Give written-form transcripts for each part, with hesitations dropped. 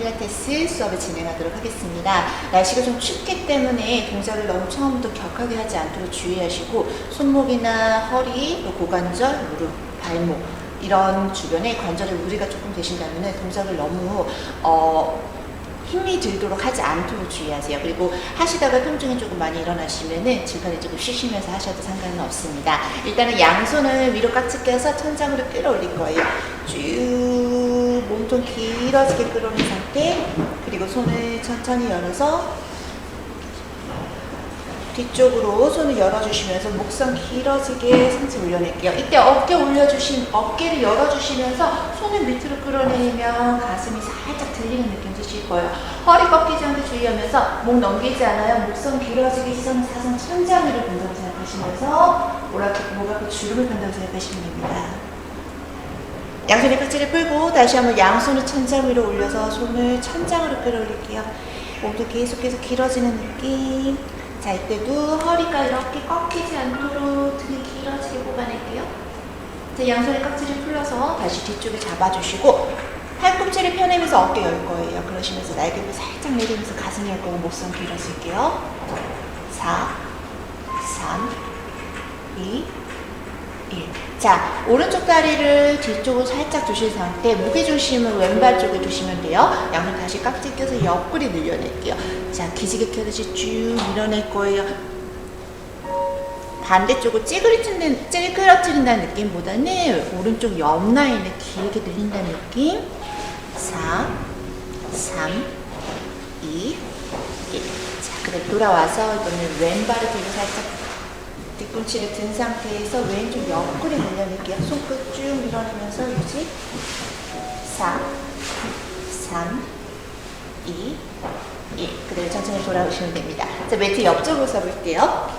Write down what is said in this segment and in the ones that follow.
필라테스 수업을 진행하도록 하겠습니다. 날씨가 좀 춥기 때문에 동작을 너무 처음부터 격하게 하지 않도록 주의하시고 손목이나 허리, 또 고관절, 무릎, 발목 이런 주변에 관절에 무리가 조금 되신다면 동작을 너무 힘이 들도록 하지 않도록 주의하세요. 그리고 하시다가 통증이 조금 많이 일어나시면은 질판에 조금 쉬시면서 하셔도 상관은 없습니다. 일단은 양손을 위로 깍지 껴서 천장으로 끌어올릴 거예요. 쭉 몸통 길어지게 끌어올린 상태. 그리고 손을 천천히 열어서 뒤쪽으로 손을 열어주시면서 목선 길어지게 상체 올려낼게요. 이때 어깨를 열어주시면서 손을 밑으로 끌어내리면 가슴이 살짝 들리는 느낌 드실 거예요. 허리 꺾이지 않게 주의하면서 목 넘기지 않아요. 목선 길어지게 시선 사선 천장 위로 본다고 생각하시면서 목 앞에 주름을 뺀다고 생각하시면 됩니다. 양손의 깍지를 풀고 다시 한번 양손을 천장 위로 올려서 손을 천장으로 끌어올릴게요. 몸도 계속해서 길어지는 느낌. 자, 이때도 허리가 이렇게 꺾이지 않도록 등이 길어지게 뽑아낼게요. 자, 양손의 깍지를 풀러서 다시 뒤쪽에 잡아주시고 팔꿈치를 펴내면서 어깨 열 거예요. 그러시면서 날개를 살짝 내리면서 가슴 열 거고 목선 길어질게요. 4, 3, 2, 1. 자, 오른쪽 다리를 뒤쪽으로 살짝 두신 상태, 무게중심은 왼발 쪽에 두시면 돼요. 양손 다시 깍지 껴서 옆구리 늘려낼게요. 자, 기지개 켜듯이 쭉 밀어낼 거예요. 반대쪽으로 찌그러뜨린다는 느낌보다는 오른쪽 옆 라인을 길게 늘린다는 느낌. 4, 3, 2, 1. 자, 그대로 돌아와서 이번엔 왼발을 뒤로 살짝 뒤꿈치를 든 상태에서 왼쪽 옆구리 늘려낼게요. 손끝 쭉 밀어내면서 유지. 4, 3, 2, 1. 그대로 천천히 돌아오시면 됩니다. 자, 매트 옆쪽으로 서볼게요.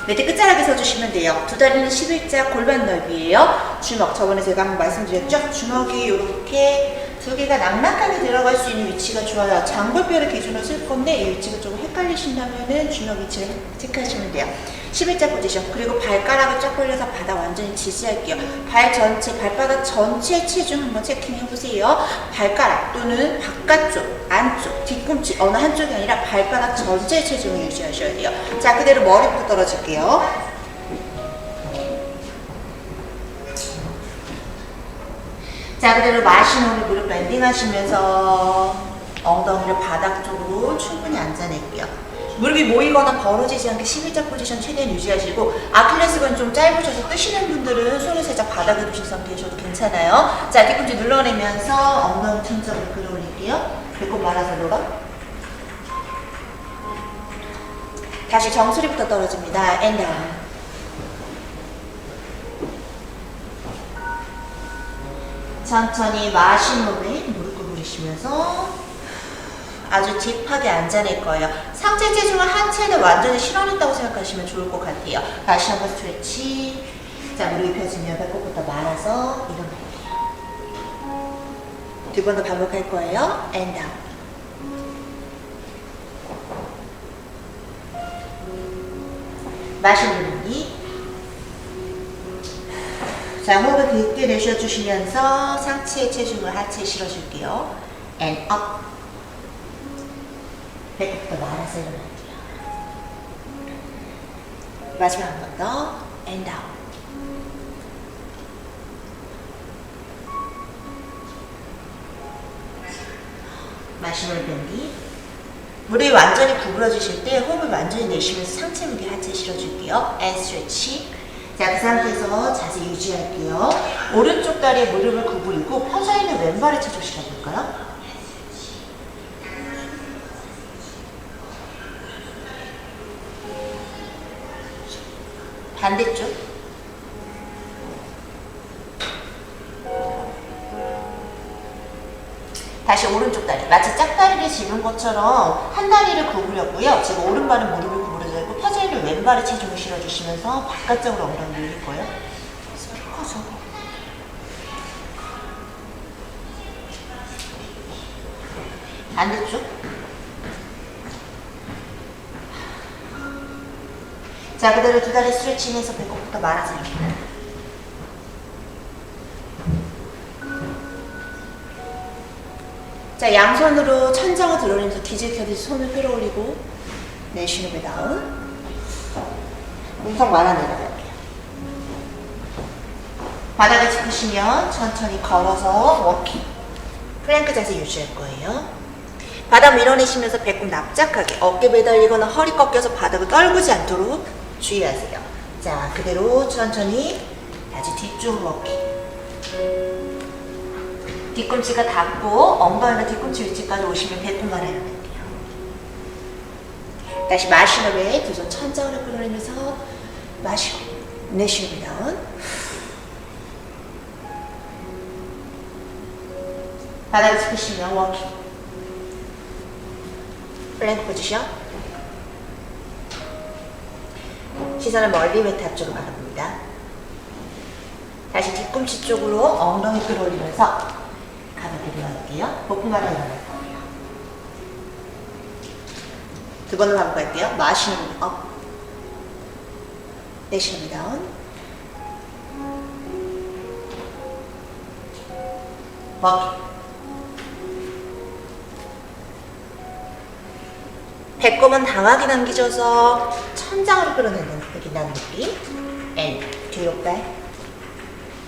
매트 끝자락에 서주시면 돼요. 두 다리는 11자 골반 넓이에요. 주먹, 저번에 제가 한번 말씀드렸죠? 주먹이 이렇게 두 개가 낭락하게 들어갈 수 있는 위치가 좋아요. 장골뼈를 기준으로 쓸 건데 이 위치가 조금 헷갈리신다면은 주먹 위치를 체크하시면 돼요. 11자 포지션. 그리고 발가락을 쫙 벌려서 바닥 완전히 지지할게요. 발바닥 전체 체중 한번 체킹해보세요. 발가락 또는 바깥쪽, 안쪽, 뒤꿈치 어느 한쪽이 아니라 발바닥 전체 체중을 유지하셔야 돼요. 자, 그대로 머리부터 떨어질게요. 자, 그대로 마신 호흡 무릎 밴딩 하시면서 엉덩이를 바닥 쪽으로 충분히 앉아낼게요. 무릎이 모이거나 벌어지지 않게 11자 포지션 최대한 유지하시고 아킬레스건 좀 짧으셔서 뜨시는 분들은 손을 살짝 바닥에 두신 상태이셔도 괜찮아요. 자, 뒤꿈치 눌러내면서 엉덩이 천장으로 끌어올릴게요. 배꼽 말아서 놀아. 다시 정수리부터 떨어집니다. and down. 천천히 마신 호흡에 무릎 구부리시면서 아주 딥하게 앉아낼 거예요. 상체 체중을 하체는 완전히 실어냈다고 생각하시면 좋을 것 같아요. 다시 한번 스트레치. 자, 무릎이 펴지면 배꼽부터 말아서 일어날게요. 두 번 더 반복할 거예요. and down. 마신 호흡이. 자, 호흡을 깊게 내쉬어주시면서 상체의 체중을 하체에 실어줄게요. and up. 배꼽부터 말아서 일어날게요. 마지막 한 번 더. and down. 마시는 변기. 무릎이 완전히 구부러지실 때 호흡을 완전히 내쉬면서 상체 무게 하체에 실어줄게요. and stretch. 자, 그 상태에서 자세 유지할게요. 오른쪽 다리에 무릎을 구부리고 펴져있는 왼발에 체중 실어볼까요? 반대쪽. 다시 오른쪽 다리. 마치 짝다리를 집은 것처럼 한 다리를 구부렸고요. 지금 오른발은 무릎을 구부려져 있고 펴져있는 왼발에 체중을 실어주시면서 바깥쪽으로 엉덩이 밀릴 거예요. 커서. 반대쪽. 자, 그대로 두 다리 스트레칭해서 배꼽부터 말아서 입니다. 자, 양손으로 천장을 들어올리면서 기질 켜듯이 손을 끌어올리고 내쉬는 배 다운. 몸통 말아 내려갈게요. 바닥을 짚으시면 천천히 걸어서 워킹. 플랭크 자세 유지할 거예요. 바닥 밀어내시면서 배꼽 납작하게 어깨 매달리거나 허리 꺾여서 바닥을 떨구지 않도록 주의하세요. 자, 그대로 천천히 다시 뒤쪽 워킹. 뒤꿈치가 닿고 엉덩이가 뒤꿈치 위치까지 오시면 배꼽 말아 내려갈게요. 다시 마시는 후에 두 손 천장으로 끌어내면서 마시고 내쉬는 다운. 바닥을 짚으시면 워킹. 플랭크 포지션. 시선을 멀리 매트 앞쪽으로 바라봅니다. 다시 뒤꿈치 쪽으로 엉덩이 끌어올리면서 가볍게 내려갈게요. 복부 말아 일어날 거예요. 두 번으로 반복할게요. 마시는 업. 내쉬는 다운. 워킹. 배꼽은 당하게 남기셔서 천장으로 끌어내는 느낀다는 느낌. N. 뒤로 빼.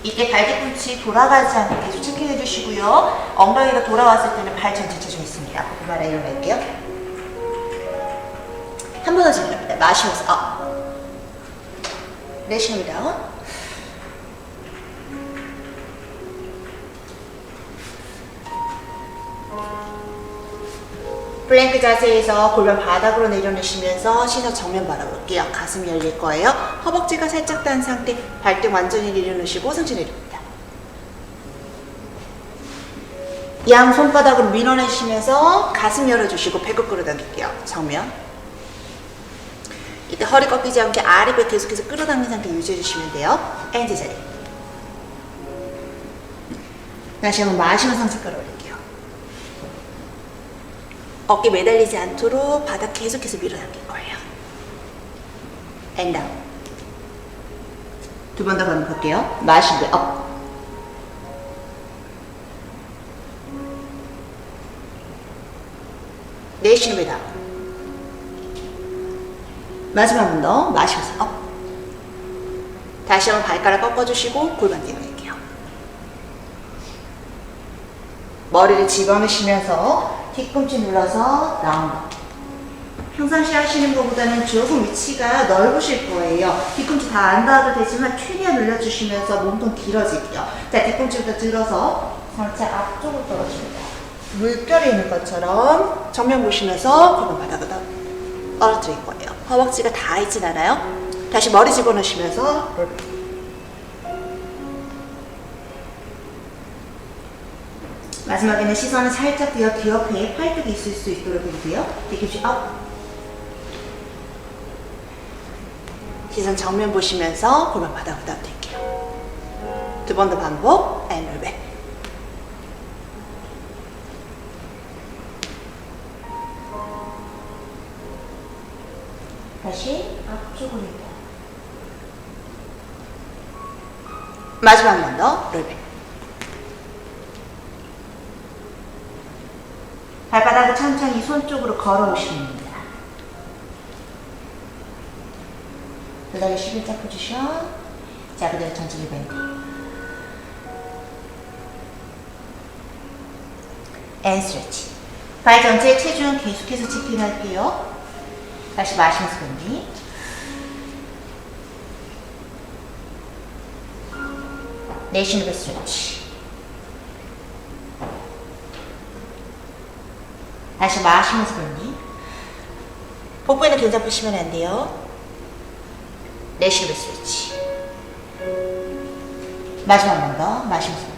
이때 발 뒤꿈치 돌아가지 않게 계속 체킹해 주시고요. 엉덩이가 돌아왔을 때는 발 전체 체중 있습니다. 복부 말아 일어날게요. 한 번 더 진행합니다. 마시면서 업. 내쉬는 다운. 플랭크 자세에서 골반 바닥으로 내려놓으시면서 시선 정면 바라볼게요. 가슴이 열릴 거예요. 허벅지가 살짝 단 상태, 발등 완전히 내려놓으시고 상체 내립니다. 양 손바닥으로 밀어내시면서 가슴 열어주시고 배꼽 끌어당길게요. 정면. 이때 허리 꺾이지 않게 아래배 계속해서 끌어당긴 상태 유지해주시면 돼요. 엔드 자리. 다시 한번 마시면서 상체 끌어올릴게요. 어깨 매달리지 않도록 바닥 계속해서 밀어당길 거예요. 앤 다운. 두 번 더 반복할게요. 마시고 업. 내쉬는 배 다운. 마지막 한 번 더 마시면서 업. 다시 한번 발가락 꺾어주시고 골반 내려갈게요. 머리를 집어넣으시면서 뒤꿈치 눌러서 라운드. 평상시 하시는 것보다는 조금 위치가 넓으실 거예요. 뒤꿈치 다 안 닿아도 되지만 최대한 눌러주시면서 몸통 길어질게요. 자, 뒤꿈치부터 들어서 상체 앞쪽으로 떨어집니다. 물결이 있는 것처럼 정면 보시면서 골반 바닥을 떨어뜨릴 거예요. 허벅지가 다 있진 않아요. 다시 머리 집어넣으시면서 롤백. 마지막에는 시선을 살짝 뒤 옆에 팔뚝이 있을 수 있도록 해주세요. 뒤꿈치 업. 시선 정면 보시면서 골반 바닥으로 떨어뜨릴게요. 두 번 더 반복. 앤 롤백. 다시 앞쪽으로 이동. 마지막 한 번 더 롤백. 발바닥을 천천히 손 쪽으로 걸어오시면 됩니다. 그 다음에 11자 포지션. 자, 그대로 천천히 밴드. 앤 스트레치. 발 전체의 체중 계속해서 체킹할게요. 다시 마시면서 밴드. 내쉬는 배 스트레치. 다시 마시면서 밴드. 복부에는 긴장 푸시면 안 돼요. 내쉬는 배 스트레치. 마지막 한 번 더 마시면서 밴드.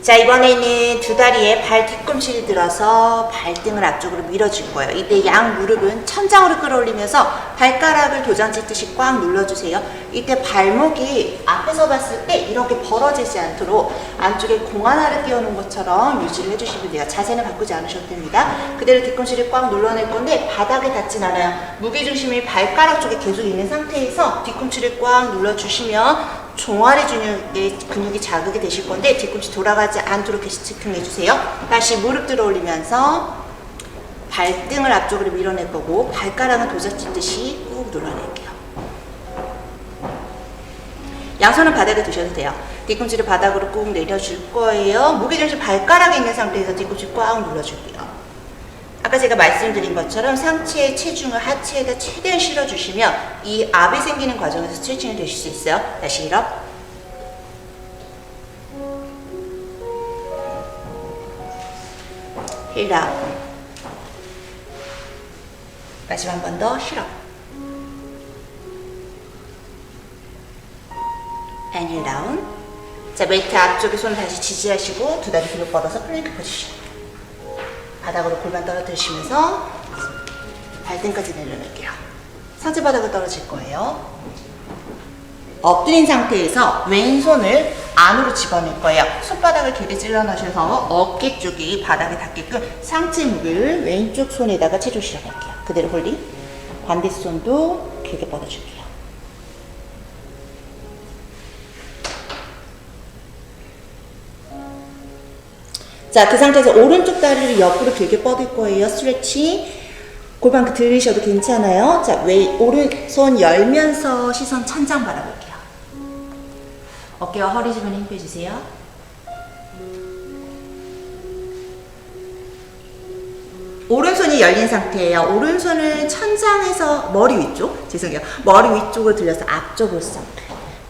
자, 이번에는 두 다리에 발 뒤꿈치를 들어서 발등을 앞쪽으로 밀어줄 거예요. 이때 양 무릎은 천장으로 끌어올리면서 발가락을 도장 찍듯이 꽉 눌러주세요. 이때 발목이 앞에서 봤을 때 이렇게 벌어지지 않도록 안쪽에 공 하나를 띄워놓은 것처럼 유지를 해주시면 돼요. 자세는 바꾸지 않으셔도 됩니다. 그대로 뒤꿈치를 꽉 눌러낼 건데 바닥에 닿진 않아요. 무게중심이 발가락 쪽에 계속 있는 상태에서 뒤꿈치를 꽉 눌러주시면 종아리 근육이 자극이 되실 건데 뒤꿈치 돌아가지 않도록 계속 체킹해 주세요. 다시 무릎 들어 올리면서 발등을 앞쪽으로 밀어낼 거고 발가락은 도자 찢듯이 꾹 눌러낼게요. 양손은 바닥에 두셔도 돼요. 뒤꿈치를 바닥으로 꾹 내려줄 거예요. 무게중심 발가락에 있는 상태에서 뒤꿈치 꽉 눌러줄게요. 아까 제가 말씀드린 것처럼 상체의 체중을 하체에다 최대한 실어주시면 이 압이 생기는 과정에서 스트레칭이 되실 수 있어요. 다시 힐업. 힐업. 마지막 한 번 더 힐업. and 힐 다운. 자, 매트 앞쪽에 손을 다시 지지하시고 두 다리 뒤로 뻗어서 플랭크 포지션. 바닥으로 골반 떨어뜨리시면서 발등까지 내려놓을게요. 상체 바닥으로 떨어질 거예요. 엎드린 상태에서 왼손을 안으로 집어넣을 거예요. 손바닥을 길게 찔러 넣으셔서 어깨 쪽이 바닥에 닿게끔 상체 무게를 왼쪽 손에다가 체중 실어갈게요. 그대로 홀딩. 반대손도 길게 뻗어줄게요. 자, 그 상태에서 오른쪽 다리를 옆으로 길게 뻗을 거예요. 스트레칭. 골반 들으셔도 괜찮아요. 자, 오른손 열면서 시선 천장 바라볼게요. 어깨와 허리 주변에 힘 빼주세요. 오른손이 열린 상태예요. 오른손을 천장에서 머리 위쪽, 죄송해요. 머리 위쪽으로 들려서 앞쪽으로 서클.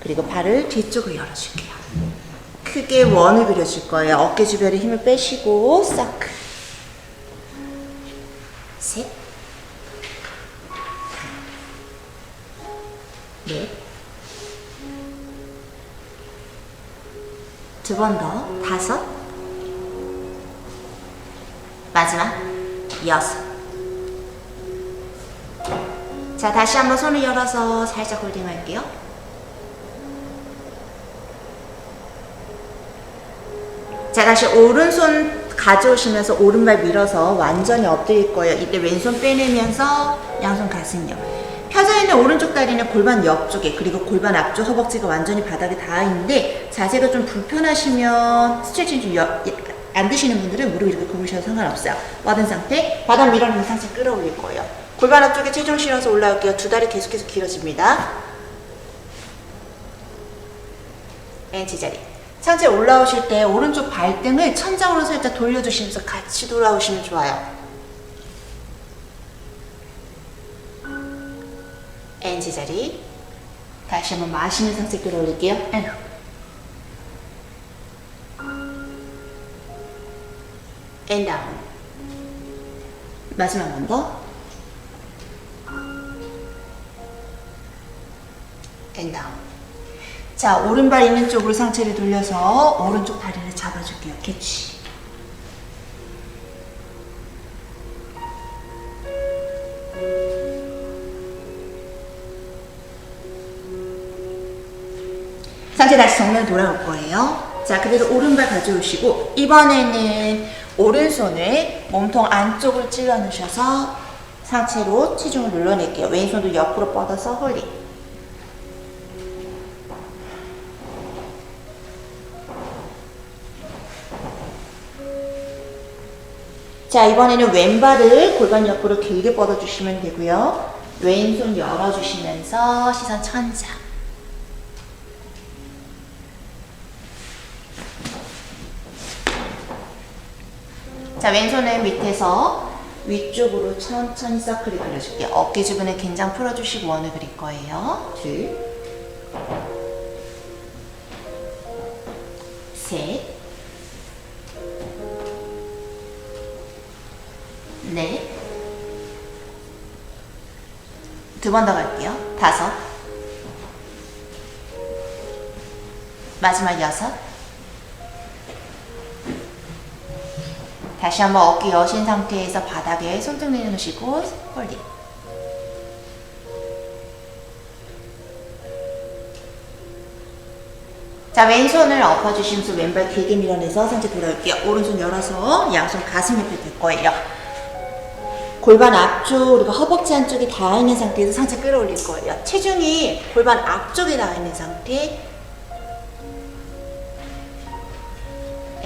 그리고 발을 뒤쪽으로 열어줄게요. 크게 원을 그려줄 거예요. 어깨 주변에 힘을 빼시고 서클. 셋, 넷, 두 번 더, 다섯, 마지막 여섯. 자, 다시 한번 손을 열어서 살짝 홀딩 할게요. 자, 다시 오른손 가져오시면서 오른발 밀어서 완전히 엎드릴 거예요. 이때 왼손 빼내면서 양손 가슴 옆. 펴져 있는 오른쪽 다리는 골반 옆쪽에, 그리고 골반 앞쪽 허벅지가 완전히 바닥에 닿아 있는데 자세가 좀 불편하시면 스트레칭 좀 안 드시는 분들은 무릎 이렇게 굽으셔도 상관없어요. 뻗은 상태, 바닥 밀어내는 상체 끌어올릴 거예요. 골반 앞쪽에 체중 실어서 올라올게요. 두 다리 계속해서 길어집니다. 앤 제자리. 상체 올라오실 때 오른쪽 발등을 천장으로 살짝 돌려주시면서 같이 돌아오시면 좋아요. 앤 제자리. 다시 한번 마시는 상체 끌어올릴게요. 앤. 앤 다운. 마지막 한 번 더. 앤 다운. 자, 오른발 있는 쪽으로 상체를 돌려서 오른쪽 다리를 잡아줄게요. 캐치. 상체 다시 정면으로 돌아올 거예요. 자, 그대로 오른발 가져오시고 이번에는 오른손을 몸통 안쪽을 찔러 넣으셔서 상체로 체중을 눌러낼게요. 왼손도 옆으로 뻗어서 홀딩. 자, 이번에는 왼발을 골반 옆으로 길게 뻗어주시면 되고요. 왼손 열어주시면서 시선 천장. 자, 왼손은 밑에서 위쪽으로 천천히 서클을 그려줄게요. 어깨 주변에 긴장 풀어주시고 원을 그릴 거예요. 둘, 셋, 넷, 두 번 더 갈게요. 다섯, 마지막 여섯. 다시 한번 어깨 여신 상태에서 바닥에 손등 내려놓으시고 홀딩. 자, 왼손을 엎어주시면서 왼발 길게 밀어내서 상체 돌아올게요. 오른손 열어서 양손 가슴 옆에 댈 거예요. 골반 앞쪽 그리고 허벅지 안쪽이 닿아 있는 상태에서 상체 끌어올릴 거예요. 체중이 골반 앞쪽에 닿아 있는 상태.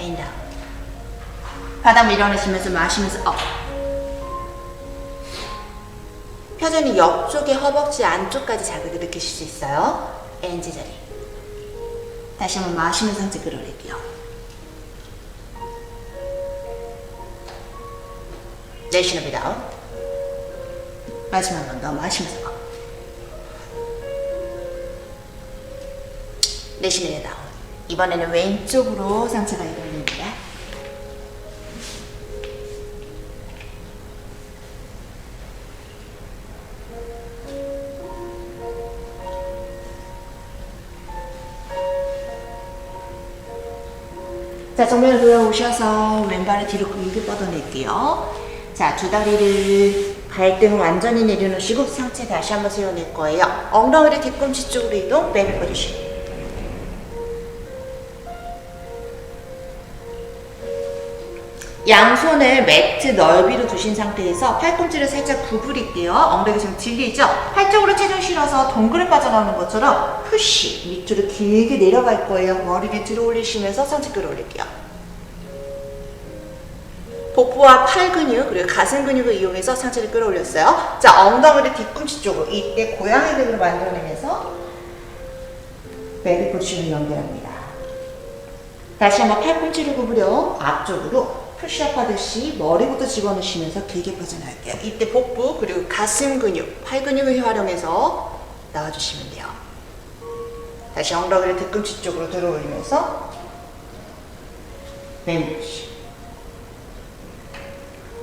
and down. 바닥 밀어내시면서 마시면서 업. 펴지는 옆쪽에 허벅지 안쪽까지 자극을 느끼실 수 있어요. and 제자리. 다시 한번 마시면서 상체 끌어올릴게요. 내쉬는 배 다운. 마지막 한 번 더 마시면서 업. 내쉬는 배 다운. 이번에는 왼쪽으로 상체가 이동됩니다. 자, 정면으로 돌아오셔서 왼발을 뒤로 길게 뻗어낼게요. 자, 두 다리를 발등을 완전히 내려놓으시고 상체 다시 한번 세워낼 거예요. 엉덩이를 뒤꿈치 쪽으로 이동, 베이비 포지션. 양손을 매트 넓이로 두신 상태에서 팔꿈치를 살짝 구부릴게요. 엉덩이 지금 들리죠? 팔 쪽으로 체중 실어서 동그랗게 빠져나오는 것처럼 푸시 밑으로 길게 내려갈 거예요. 머리를 들어 올리시면서 상체 끌어올릴게요. 복부와 팔 근육 그리고 가슴 근육을 이용해서 상체를 끌어올렸어요. 자, 엉덩이를 뒤꿈치 쪽으로 이때 고양이 등으로 만들어내면서 베이비 포지션을 연결합니다. 다시 한번 팔꿈치를 구부려 앞쪽으로 푸시업 하듯이 머리부터 집어넣으시면서 길게 뻗어나갈게요. 이때 복부 그리고 가슴 근육, 팔 근육을 활용해서 나와주시면 돼요. 다시 엉덩이를 뒤꿈치 쪽으로 들어올리면서 베이비 포지션.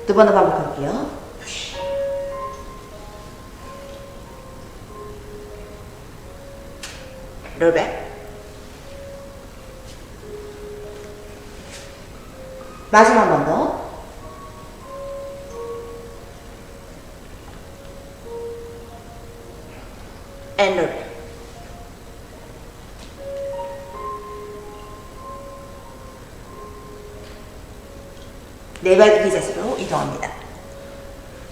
두 번 더 반복할게요. 푸시. 롤백. 마지막 한 번 더. and 롤백. 네발 기기 자세로 이동합니다.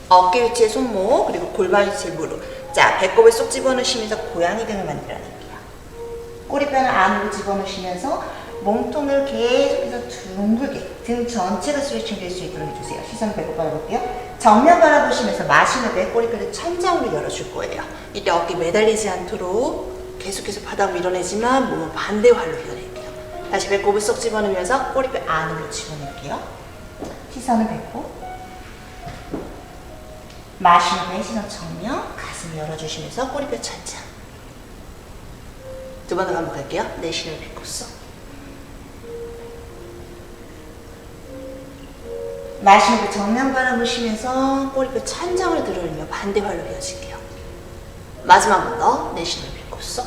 어깨 위치에 손목 그리고 골반 위치에 무릎. 자, 배꼽을 쏙 집어넣으시면서 고양이 등을 만들어낼게요. 꼬리뼈는 안으로 집어넣으시면서 몸통을 계속해서 둥글게 등 전체가 스트레칭 될 수 있도록 해주세요. 시선 배꼽 바라볼게요. 정면 바라보시면서 마시는 배 꼬리뼈를 천장으로 열어줄 거예요. 이때 어깨 매달리지 않도록 계속해서 바닥 밀어내지만 몸은 반대 활로 휘어낼게요. 다시 배꼽을 쏙 집어넣으면서 꼬리뼈 안으로 집어넣을게요. 시선을 배꼽. 마시는 배 시선 정면. 가슴 열어주시면서 꼬리뼈 천장. 두 번 더 반복할게요. 내쉬는 배꼽 쏙. 마시는 배 정면 바라보시면서 꼬리뼈 천장을 들어올리며 반대 활로 휘어질게요. 마지막 한 번 더. 내쉬는 배꼽 쏙.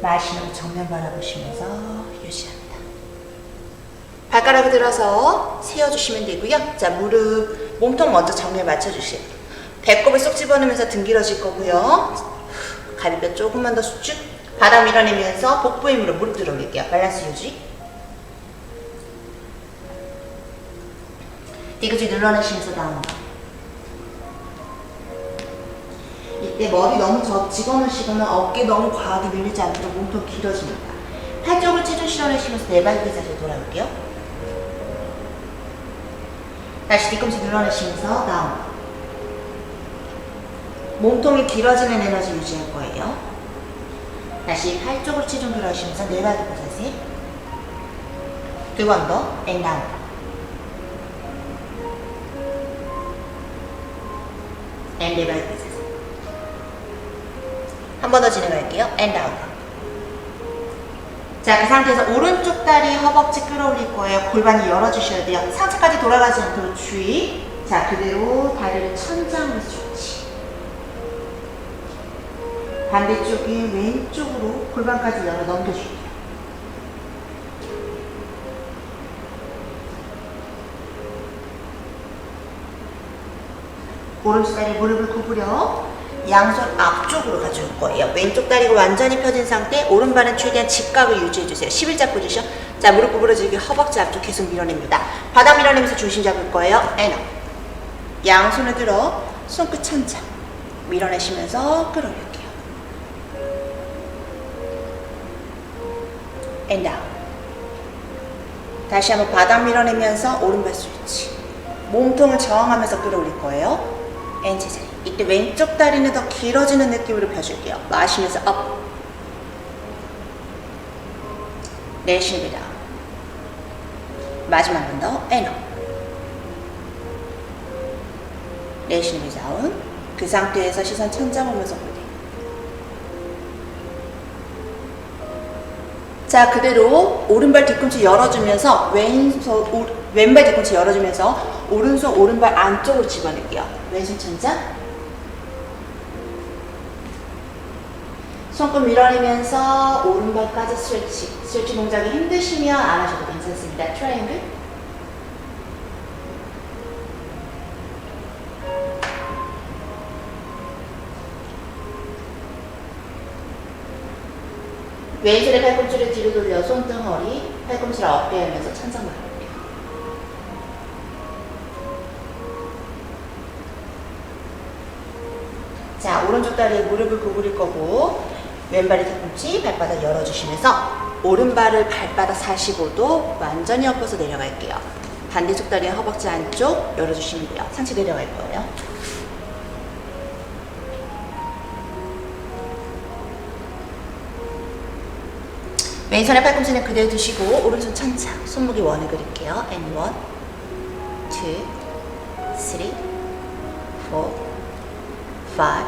마시는 배 정면 바라보시면서 유지합니다. 발가락을 들어서 세워주시면 되고요. 자, 무릎, 몸통 먼저 정면에 맞춰주세요. 배꼽을 쏙 집어넣으면서 등 길어질 거고요. 가비뼈 조금만 더 수축. 바닥 밀어내면서 복부의 힘으로 무릎 들어올릴게요. 밸런스 유지. 뒤꿈치 눌러내시면서 다운. 이때 머리 너무 집어넣으시거나 어깨 너무 과하게 밀리지 않도록 몸통 길어집니다. 팔 쪽으로 체중 실어내시면서 네발 기기 자세로 돌아올게요. 다시 뒤꿈치 눌러내시면서 다운. 몸통이 길어지는 에너지 유지할 거예요. 다시 팔 쪽으로 체중 들어가시면서 네발 기기 자세. 두 번 더. 앤 다운. 앤 네발 기기 자세. 한 번 더 진행할게요. 앤 다운. 자, 그 상태에서 오른쪽 다리 허벅지 끌어올릴 거예요. 골반이 열어주셔야 돼요. 상체까지 돌아가지 않도록 주의. 자, 그대로 다리를 천장으로 스트레치. 반대쪽이 왼쪽으로 골반까지 열어 넘겨줄게요. 오른쪽 다리 무릎을 구부려 양손 앞쪽으로 가져올 거예요. 왼쪽 다리가 완전히 펴진 상태, 오른발은 최대한 직각을 유지해주세요. 11자 포지션. 자, 무릎 구부러지게 허벅지 앞쪽 계속 밀어냅니다. 바닥 밀어내면서 중심 잡을 거예요. 에너. 양손을 들어 손끝 천장 밀어내시면서 끌어올릴게요. and down. 다시 한번 바닥 밀어내면서 오른발 스위치. 몸통을 저항하면서 끌어올릴 거예요. and 제자리. 이때 왼쪽 다리는 더 길어지는 느낌으로 펴줄게요. 마시면서 up. 내쉬는 down. 마지막 번 더 and up. 내쉬는 down. 그 상태에서 시선 천장 오면서 홀딩. 자, 그대로 오른발 뒤꿈치 열어주면서 왼발 뒤꿈치 열어주면서 오른손 오른발 안쪽으로 집어넣을게요. 왼손 천장. 손끝 밀어내면서 오른발까지 스트레치. 스트레치 동작이 힘드시면 안 하셔도 괜찮습니다. 트라이앵글. 왼손의 팔꿈치를 뒤로 돌려 손등 허리, 팔꿈치를 어깨하면서 천장 바라볼게요. 자, 오른쪽 다리에 무릎을 구부릴 거고 왼발의 뒤꿈치, 발바닥 열어주시면서 오른발을 발바닥 45도 완전히 엎어서 내려갈게요. 반대쪽 다리에 허벅지 안쪽 열어주시면 돼요. 상체 내려갈 거예요. 왼손의 팔꿈치는 그대로 두시고 오른손 천장, 손목이 원을 그릴게요. And 1, 2, 3, 4,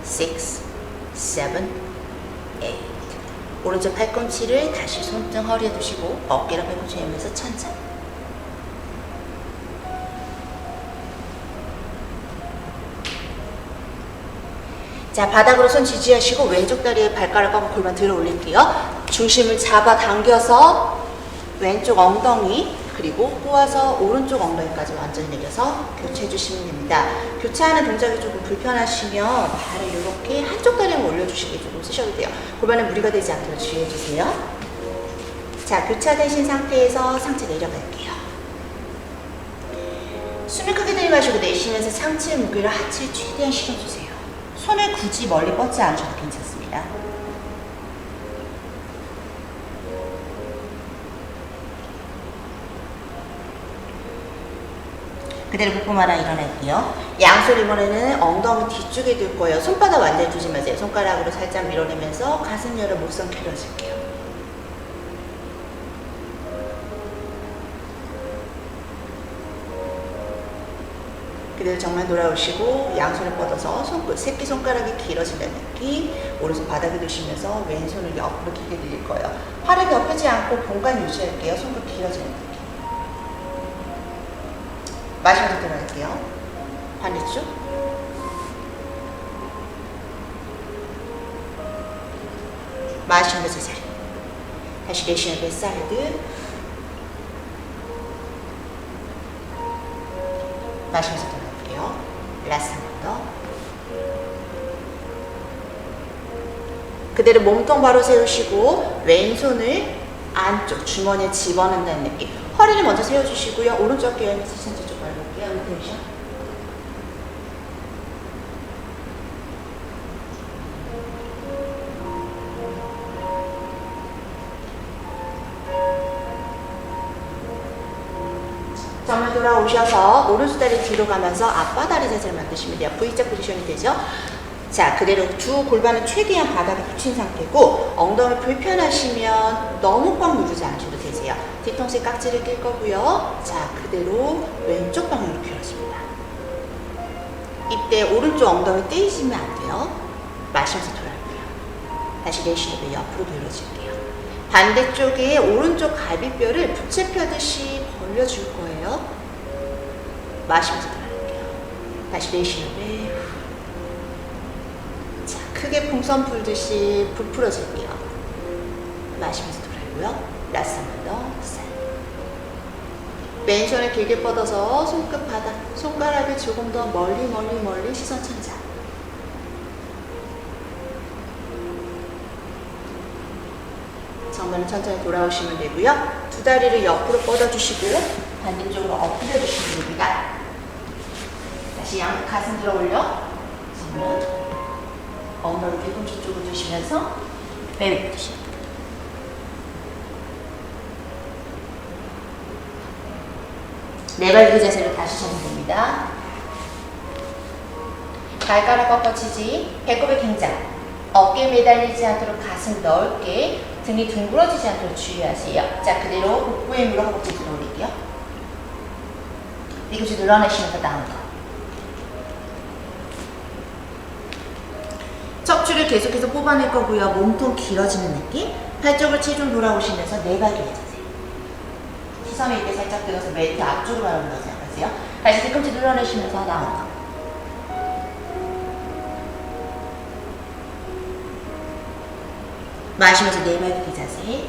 5, 6, 7, 8. 오른쪽 팔꿈치를 다시 손등 허리에 두시고 어깨랑 팔꿈치 내면서 천장. 자, 바닥으로 손 지지하시고 왼쪽 다리에 발가락 꺾고 골반 들어 올릴게요. 중심을 잡아 당겨서 왼쪽 엉덩이 그리고 꼬아서 오른쪽 엉덩이까지 완전히 내려서 교체해 주시면 됩니다. 교체하는 동작이 조금 불편하시면 발을 이렇게 한쪽 다리만 올려주시게 조금 쓰셔도 돼요. 골반에 무리가 되지 않도록 주의해 주세요. 자, 교차되신 상태에서 상체 내려갈게요. 숨을 크게 들이마시고 내쉬면서 상체 무게를 하체에 최대한 실어주세요. 손을 굳이 멀리 뻗지 않으셔도 괜찮습니다. 그대로 복부 하나 일어날게요. 양손 이번에는 엉덩이 뒤쪽에 둘 거예요. 손바닥 완전히 두지 마세요. 손가락으로 살짝 밀어내면서 가슴 열어 목선 길어질게요. 그대로 정면 돌아오시고 양손을 뻗어서 손끝, 새끼손가락이 길어진다는 느낌. 오른손 바닥에 두시면서 왼손을 옆으로 길게 들릴 거예요. 팔을 덮이지 않고 공간 유지할게요. 손끝 길어지는 느낌. 마시면서 들어갈게요. 반대쪽. 마시면서 제자리. 다시 내쉬는 뱃사이드. 마시면서 들어갈게요. 라스트 한 번 더. 그대로 몸통 바로 세우시고 왼손을 안쪽 주머니에 집어넣는다는 느낌. 허리를 먼저 세워주시고요. 오른쪽 어깨 센터 쪽 밟을게요. 로테이션. 정면 돌아오셔서 오른손 다리 뒤로 가면서 앞바다리 자세를 만드시면 돼요. V자 포지션이 되죠. 자, 그대로 두 골반은 최대한 바닥에 붙인 상태고 엉덩이 불편하시면 너무 꽉 누르지 않으셔도 되세요. 뒤통수에 깍지를 낄 거고요. 자, 그대로 왼쪽 방향으로 펴집니다. 이때 오른쪽 엉덩이 떼이시면 안 돼요. 마시면서 돌아올게요. 다시 내쉬고 옆으로 돌려줄게요. 반대쪽에 오른쪽 갈비뼈를 부채 펴듯이 벌려줄 거예요. 마시면서 돌아올게요. 다시 내쉬는데 자, 크게 풍선 풀듯이 부풀어줄게요. 마시면서 돌아오고요. 라스트 한 번 더. 왼손을 길게 뻗어서 손끝 바닥, 손가락을 조금 더 멀리 시선 천장. 정면은 천천히 돌아오시면 되고요. 두 다리를 옆으로 뻗어주시고 반대쪽으로 엎드려 주시면 됩니다. 다시 양 가슴 들어 올려. 정면. 엉덩이 뒤꿈치 쪽으로 두시면서 배를 펴주시면 됩니다. 내발기 자세로 다시 적용됩니다. 발가락 꺾어치지, 배꼽의 긴장, 어깨에 매달리지 않도록 가슴 넓게, 등이 둥그러지지 않도록 주의하세요. 자, 그대로 복부의 힘으로 허벅지 들어올릴게요. 뒤꿈치 눌러내시면서 다운더. 척추를 계속해서 뽑아낼 거고요. 몸통 길어지는 느낌. 팔 쪽을 체중 돌아오시면서 내발기 자세. 시선이 이때 살짝 들어서 매트 앞쪽으로 바라본다고 생각하세요. 다시 뒤꿈치 눌러내시면서 다운더. 마시면서 내발기 자세.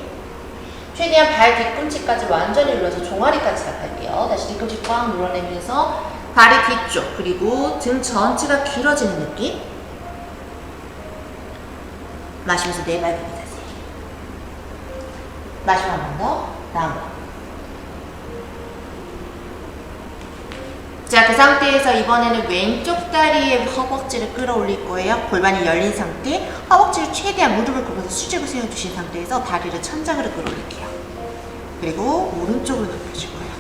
최대한 발 뒤꿈치까지 완전히 눌러서 종아리까지 시작할게요. 다시 뒤꿈치 꽉 눌러내면서 발이 뒤쪽 그리고 등 전체가 길어지는 느낌. 마시면서 내발기 자세. 마시고 한 번 더. 다운더. 자, 그 상태에서 이번에는 왼쪽 다리에 허벅지를 끌어올릴 거예요. 골반이 열린 상태, 허벅지를 최대한 무릎을 굽어서 수직을 세워주신 상태에서 다리를 천장으로 끌어올릴게요. 그리고 오른쪽으로 굽혀줄 거예요.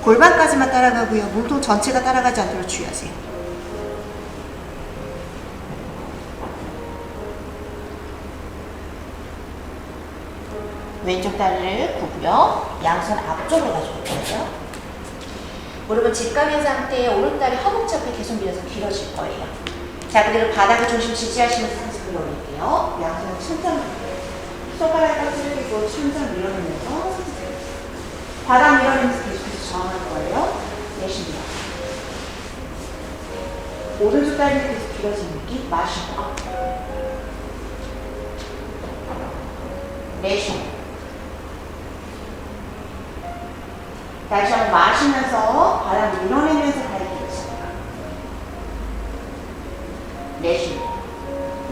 골반까지만 따라가고요. 몸통 전체가 따라가지 않도록 주의하세요. 왼쪽 다리를 굽고요. 양손 앞쪽으로 가져올 거예요. 무릎은 직각인 상태에 오른다리 허벅지 앞에 계속 밀어서 길어질 거예요. 자, 그대로 바닥을 중심 지지하시면서 상체 끌어올릴게요. 양손을 천장, 손가락 들고 천장 밀어내면서 바닥 밀어내면서 계속해서 저항할 거예요. 내쉽니다. 오른쪽 다리는 계속 길어지는 느낌. 마시고 업. 내쉽니다. 다시 한번 마시면서 바람 밀어내면서 다리 길어집니다. 내쉽니다.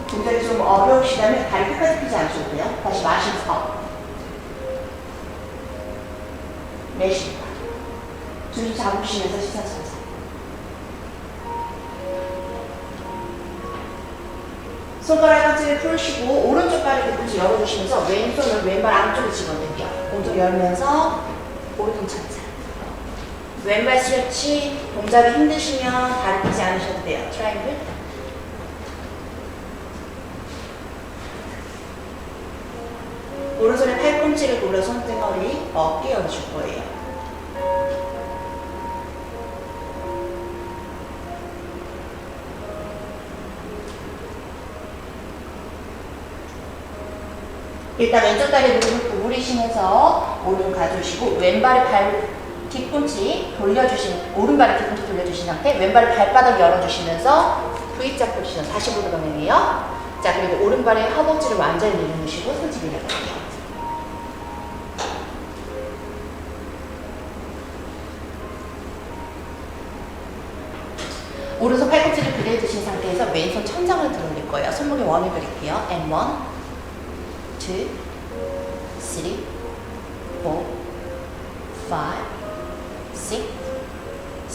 동작이 좀 어려우시다면 다리 끝까지 펴지 않으셔도 돼요. 다시 마시면서 업. 내쉽니다. 중심 잡으시면서 시선 천장. 손가락 하체를 풀으시고 오른쪽 발을 뒤꿈치 열어주시면서 왼손을 왼발 안쪽에 집어넣을게요. 오른쪽 열면서 오른손 천장. 왼발 스트레치, 동작이 힘드시면 다리 펴지 않으셔도 돼요. 트라이앵글. 오른손에 팔꿈치를 골라 손등허리, 어깨 열어줄 거예요. 일단 왼쪽 다리 무릎을 구부리시면서 오른 가져오시고 왼발의 발 뒤꿈치 돌려주신, 오른발의 뒤꿈치 돌려주신 상태, 왼발의 발바닥 열어주시면서 V자 포지션, 다시 무릎 방향이에요. 자, 그리고 오른발의 허벅지를 완전히 내려놓으시고 손짓 내려볼게요. 오른손 팔꿈치를 그대로 드신 상태에서 왼손 천장을 들어올릴 거예요. 손목에 원을 그릴게요. And 1, 2, 3, 4, 5, 6,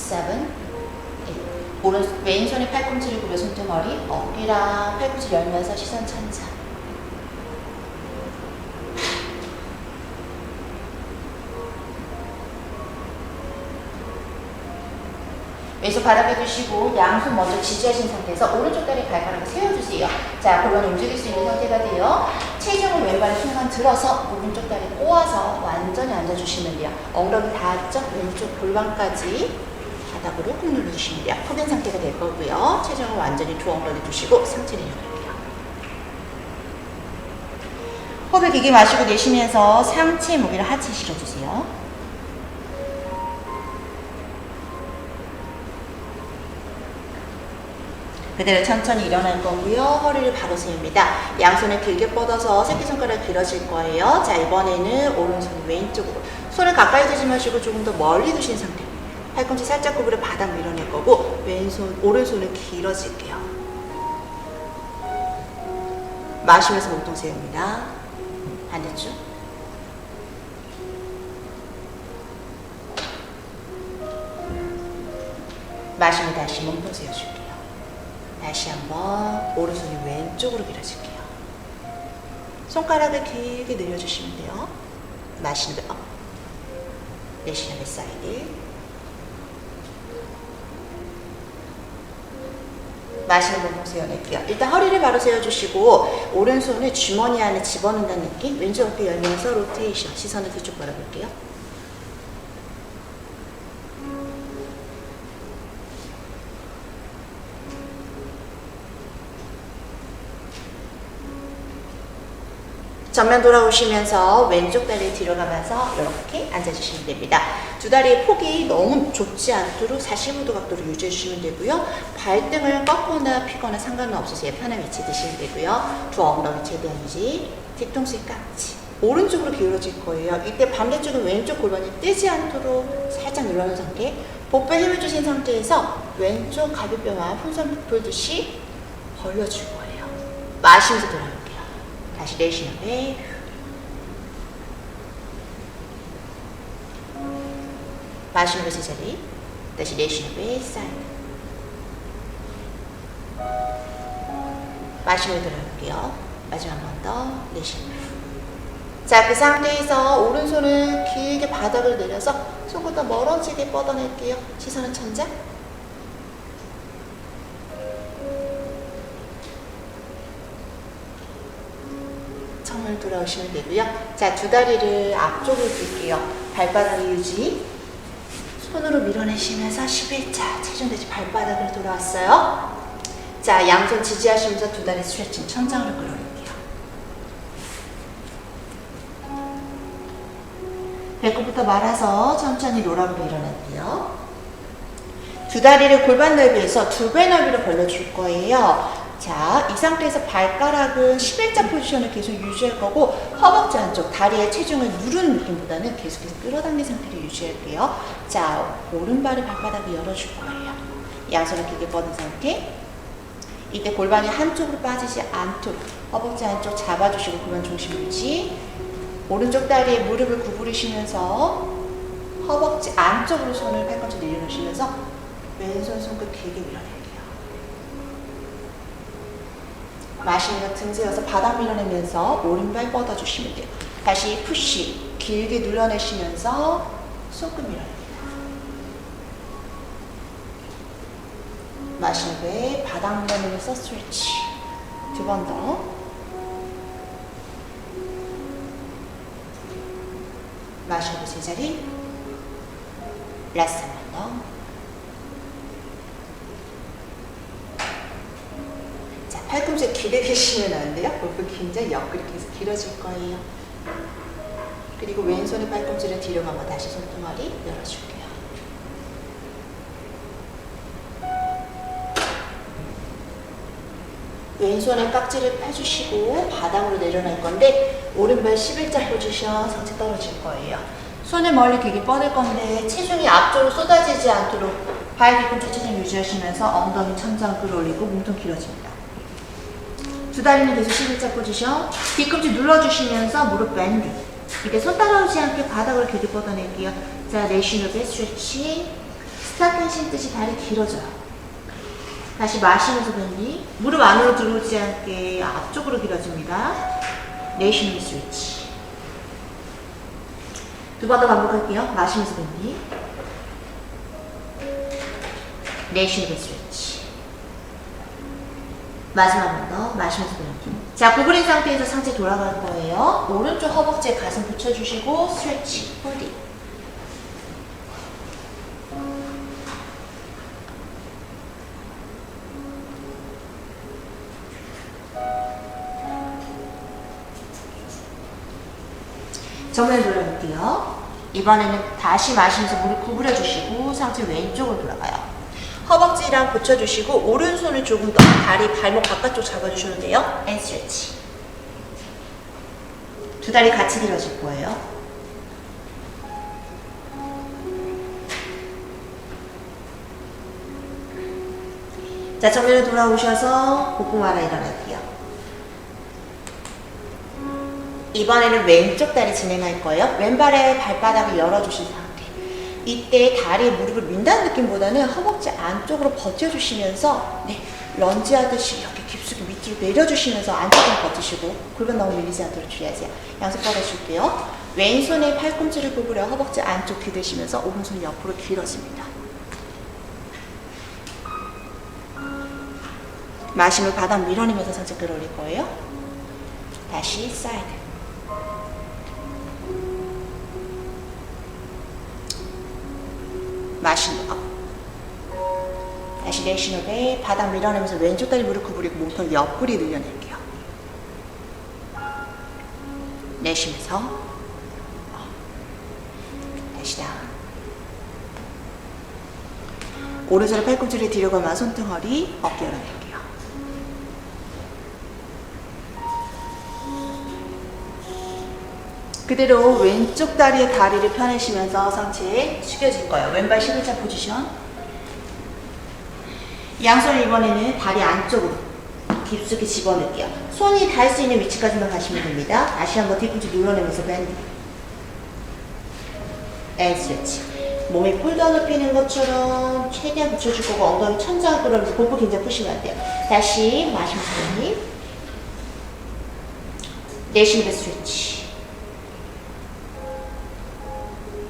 7, 8. 왼손에 팔꿈치를 굽여 손등허리, 어깨랑 팔꿈치 열면서 시선 천장. 왼손 바닥에 두시고 양손 먼저 지지하신 상태에서 오른쪽 다리 발가락을 세워주세요. 자, 골반이 움직일 수 있는 상태가 돼요. 체중을 왼발에 순간 들어서 오른쪽 다리 꼬아서 완전히 앉아주시면 돼요. 엉덩이 닿았죠? 왼쪽 골반까지 바닥으로 꾹 눌러주시면 돼요. 흡연 상태가 될 거고요. 체중을 완전히 두 엉덩이 두시고 상체 내려갈게요. 호흡을 길게 마시고 내쉬면서 상체 무게를 하체에 실어주세요. 그대로 천천히 일어날 거고요. 허리를 바로 세웁니다. 양손을 길게 뻗어서 새끼손가락 길어질 거예요. 자, 이번에는 오른손 왼쪽으로. 손을 가까이 두지 마시고 조금 더 멀리 두신 상태. 팔꿈치 살짝 구부려 바닥 밀어낼 거고 오른손을 길어질게요. 마시면서 몸통 세웁니다. 반대쪽. 마시면 다시 몸통 세워줄게요. 다시 한번 오른손이 왼쪽으로 길어질게요. 손가락을 길게 늘려주시면 돼요. 마시는 업. 내쉬는 뱃사이드. 마시는 몸통 세워낼게요. 일단 허리를 바로 세워주시고 오른손을 주머니 안에 집어넣는다는 느낌. 왼쪽 어깨 열면서 로테이션. 시선을 뒤쪽 바라볼게요. 전면 돌아오시면서 왼쪽 다리 뒤로 가면서 이렇게 앉아주시면 됩니다. 두 다리의 폭이 너무 좁지 않도록 45도 각도로 유지해 주시면 되고요. 발등을 꺾거나 피거나 상관은 없으세요. 편한 위치 드시면 되고요. 두 엉덩이 최대한 유지. 뒤통수에 깍지. 오른쪽으로 기울어질 거예요. 이때 반대쪽은 왼쪽 골반이 뜨지 않도록 살짝 눌러놓은 상태. 복부에 힘을 주신 상태에서 왼쪽 갈비뼈만 풍선 부풀듯이 벌려줄 거예요. 마시면서 돌아요. 다시 내쉬는 배. 마시는 배 제자리. 다시 내쉬는 배 사이드. 마시는 배 들어볼게요. 마지막 한 번 더 내쉬는 배. 자, 그 상태에서 오른손은 길게 바닥을 내려서 손보다 멀어지게 뻗어낼게요. 시선은 천장. 정말 돌아오시면 되고요. 자, 두 다리를 앞쪽으로 들게요. 발바닥 유지. 손으로 밀어내시면서 11자 체중 대지 발바닥으로 돌아왔어요. 자, 양손 지지하시면서 두 다리 스트레칭 천장으로 끌어올게요. 배꼽부터 말아서 천천히 롤업으로 일어날게요. 두 다리를 골반 넓이에서 2배 넓이로 벌려줄 거예요. 자, 이 상태에서 발가락은 11자 포지션을 계속 유지할 거고 허벅지 안쪽 다리의 체중을 누르는 느낌보다는 계속해서 끌어당긴 상태를 유지할게요. 자, 오른발의 발바닥을 열어줄 거예요. 양손을 길게 뻗은 상태. 이때 골반이 한쪽으로 빠지지 않도록 허벅지 안쪽 잡아주시고 골반 중심 유지. 오른쪽 다리에 무릎을 구부리시면서 허벅지 안쪽으로 손을 팔꿈치 내려놓으시면서 왼손 손끝 길게 밀어내요. 마시면서 등 세워서 바닥 밀어내면서 오른발 뻗어주시면 돼요. 다시 푸시 길게 눌러내시면서 손끝 밀어냅니다. 마시는 배 바닥 밀어내면서 스트레치. 두 번 더. 마시는 배 제자리. 라스트 한 번 더. 팔꿈치 길게 쉬면 안 돼요. 복부 굉장히 옆구리 계속 길어질 거예요. 그리고 왼손의 팔꿈치를 뒤로 가면 다시 손등허리 열어줄게요. 왼손의 깍지를 펴주시고 바닥으로 내려놓을 건데 오른발 11자 포지션 상체 떨어질 거예요. 손을 멀리 길게 뻗을 건데 체중이 앞쪽으로 쏟아지지 않도록 발 뒤꿈치 체중 유지하시면서 엉덩이 천장 끌어올리고 몸통 길어집니다. 두 다리는 계속 11자 포지션. 뒤꿈치 눌러주시면서 무릎 밴드. 이때 손 따라오지 않게 바닥을 길게 뻗어낼게요. 자, 내쉬는 배 스트레치. 스타트 신듯이 다리 길어져요. 다시 마시면서 밴디. 무릎 안으로 들어오지 않게 앞쪽으로 길어집니다. 내쉬는 배 스트레치. 두 번 더 반복할게요. 마시면서 밴디. 내쉬는 배 스트레치. 마지막 한 번 더 마시면서 밴디. 자, 구부린 상태에서 상체 돌아갈 거예요. 오른쪽 허벅지에 가슴 붙여주시고 스트레치, 홀딩. 정면 돌아볼게요. 이번에는 다시 마시면서 무릎 구부려주시고 상체 왼쪽으로 돌아가요. 허벅지랑 붙여주시고 오른손을 조금 더 다리 발목 바깥쪽 잡아주시면 돼요. 앤 스트레치. 두 다리 같이 길어질 거예요. 자, 정면으로 돌아오셔서 복부 말아 일어날게요. 이번에는 왼쪽 다리 진행할 거예요. 왼발에 발바닥을 열어주신 상태. 이때 다리에 무릎을 민다는 느낌보다는 허벅지 안쪽으로 버텨주시면서 런지 하듯이 이렇게 깊숙이 밑으로 내려주시면서 안쪽으로 버티시고 골반 너무 밀리지 않도록 주의하세요. 양손 뻗어줄게요. 왼손에 팔꿈치를 구부려 허벅지 안쪽 기대시면서 오른손 옆으로 길어집니다. 마시면 바닥 밀어내면서 살짝 끌어올릴 거예요. 다시 사이드. 마시는 업. 다시 내쉬는 배 바닥 밀어내면서 왼쪽 다리 무릎 구부리고 몸통 옆구리 늘려낼게요. 내쉬면서 다시 다운. 오른손을 팔꿈치를 뒤로 가면 손등허리 어깨 열어낼게요. 그대로 왼쪽 다리에 다리를 펴내시면서 상체 숙여질 거예요. 왼발 11자 포지션. 양손을 이번에는 다리 안쪽으로 깊숙이 집어넣을게요. 손이 닿을 수 있는 위치까지만 가시면 됩니다. 다시 한번 뒤꿈치 눌러내면서 밴드. 앤 스트레치. 몸이 폴더를 피는 것처럼 최대한 붙여줄 거고 엉덩이 천장을 끌어면서 복부 긴장 푸시면 안 돼요. 다시 마시면서 밴드. 내쉬면서 스트레치.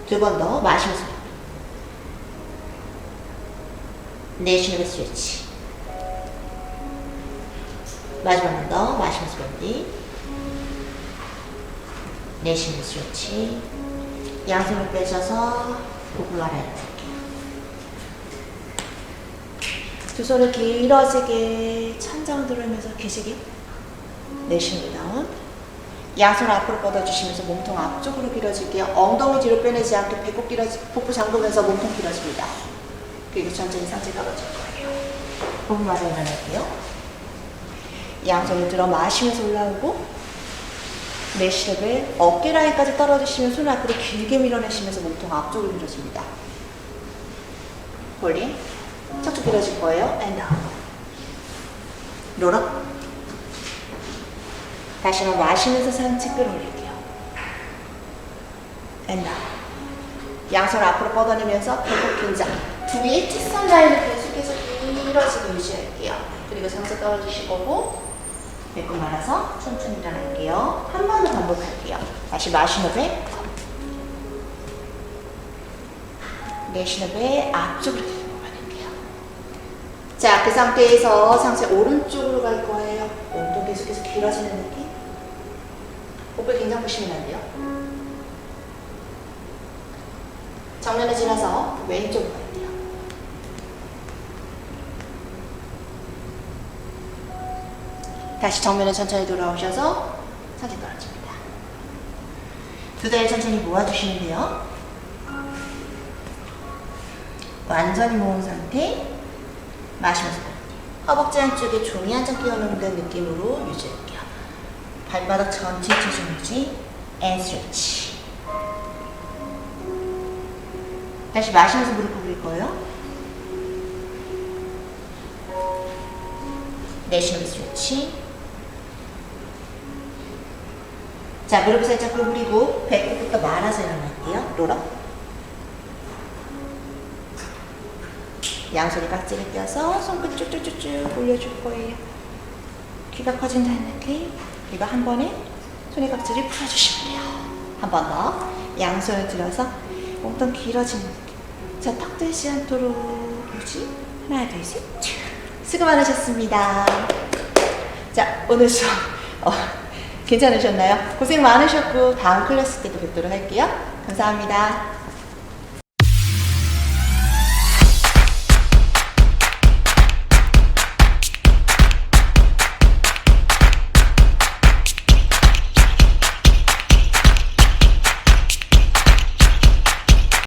두 번 더 마시면서 내쉬는 스트레치. 마지막 번 더 마시면서 밴디. 내쉬는 스트레치. 양손을 빼셔서 복부 아래로 할게요. 두 손을 길어지게 천장 들으면서 계시게. 내쉬는 다운. 양손 앞으로 뻗어주시면서 몸통 앞쪽으로 길어질게요. 엉덩이 뒤로 빼내지 않게 배꼽 복부 잠그면서 몸통 길어집니다. 그리고 천천히 상체 떨어질 거예요. 호흡마저 일어날게요. 양손을 들어 마시면서 올라오고 내쉬를 어깨 라인까지 떨어지시면 손을 앞으로 길게 밀어내시면서 몸통 앞쪽으로 길어집니다. 홀링 척추 길어질 거예요. 앤 다운. 롤업. 다시 한번 마시면서 상체 끌어올릴게요. 앤 다운. 양손 앞으로 뻗어내면서 배꼽 긴장. 두 개의 일직선 라인을 계속해서 길어지게 유지할게요. 그리고 상체 떨어지실 거고 배꼽 말아서 천천히 일어날게요. 한 번 더 반복할게요. 다시 마시는 배 내쉬는 배 앞쪽으로 들고 가는게요. 자, 그 상태에서 상체 오른쪽으로 갈 거예요. 몸통 계속해서 길어지는 느낌. 복부 긴장 푸시면 안 돼요. 정면에 지나서 왼쪽으로 갈게요. 다시 정면에 천천히 돌아오셔서 상체 떨어집니다. 두 다리 천천히 모아주시면 돼요. 완전히 모은 상태. 마시면서 허벅지 안쪽에 종이 한 장 끼워놓는 느낌으로 유지할게요. 발바닥 전체 체중 유지. 앤 스트레치. 다시 마시면서 무릎 굽릴 거예요. 내쉬는 스트레치. 자, 무릎 살짝 구부리고 배꼽부터 말아서 일어날게요. 롤업. 양손이 깍지를 껴서 손끝 쭉쭉쭉쭉 올려줄 거예요. 귀가 커진다는 느낌. 그리고 한 번에 손의 깍지를 풀어주시면 돼요. 한 번 더. 양손을 들어서 몸통 길어지는 느낌. 자, 턱 들지 않도록 유지. 하나, 둘, 셋. 수고 많으셨습니다. 자, 오늘 수업 괜찮으셨나요? 고생 많으셨고 다음 클래스 때도 뵙도록 할게요. 감사합니다.